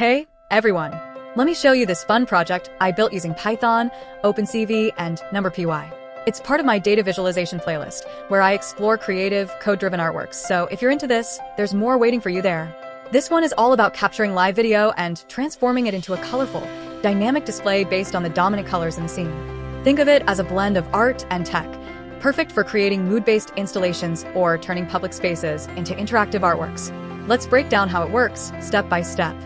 Hey, everyone! Let me show you this fun project I built using Python, OpenCV, and NumPy. It's part of my data visualization playlist, where I explore creative, code-driven artworks, so if you're into this, there's more waiting for you there. This one is all about capturing live video and transforming it into a colorful, dynamic display based on the dominant colors in the scene. Think of it as a blend of art and tech, perfect for creating mood-based installations or turning public spaces into interactive artworks. Let's break down how it works, step by step.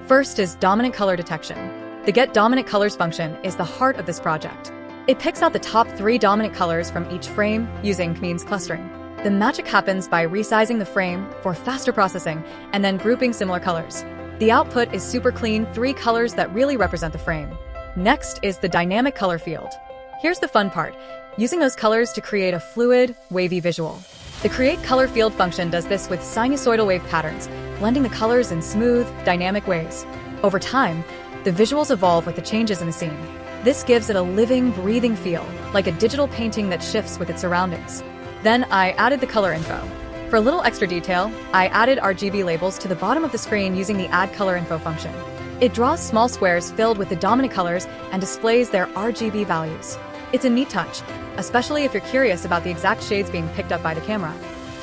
First is dominant color detection. The getDominantColors function is the heart of this project. It picks out the top 3 dominant colors from each frame using means clustering. The magic happens by resizing the frame for faster processing and then grouping similar colors. The output is super clean 3 colors that really represent the frame. Next is the dynamic color field. Here's the fun part, using those colors to create a fluid, wavy visual. The createColorField function does this with sinusoidal wave patterns, blending the colors in smooth, dynamic ways. Over time, the visuals evolve with the changes in the scene. This gives it a living, breathing feel, like a digital painting that shifts with its surroundings. Then I added the color info. For a little extra detail, I added RGB labels to the bottom of the screen using the Add Color Info function. It draws small squares filled with the dominant colors and displays their RGB values. It's a neat touch, especially if you're curious about the exact shades being picked up by the camera.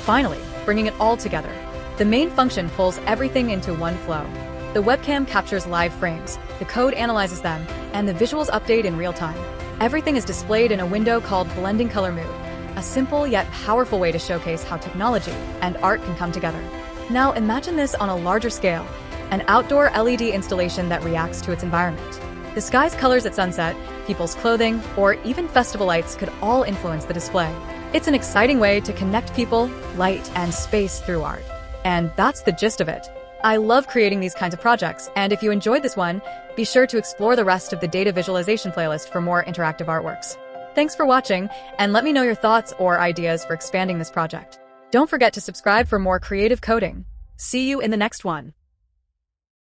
Finally, bringing it all together. The main function pulls everything into one flow. The webcam captures live frames, the code analyzes them, and the visuals update in real time. Everything is displayed in a window called Blending Color Mood, a simple yet powerful way to showcase how technology and art can come together. Now imagine this on a larger scale, an outdoor LED installation that reacts to its environment. The sky's colors at sunset, people's clothing, or even festival lights could all influence the display. It's an exciting way to connect people, light, and space through art. And that's the gist of it. I love creating these kinds of projects, and if you enjoyed this one, be sure to explore the rest of the data visualization playlist for more interactive artworks. Thanks for watching, and let me know your thoughts or ideas for expanding this project. Don't forget to subscribe for more creative coding. See you in the next one.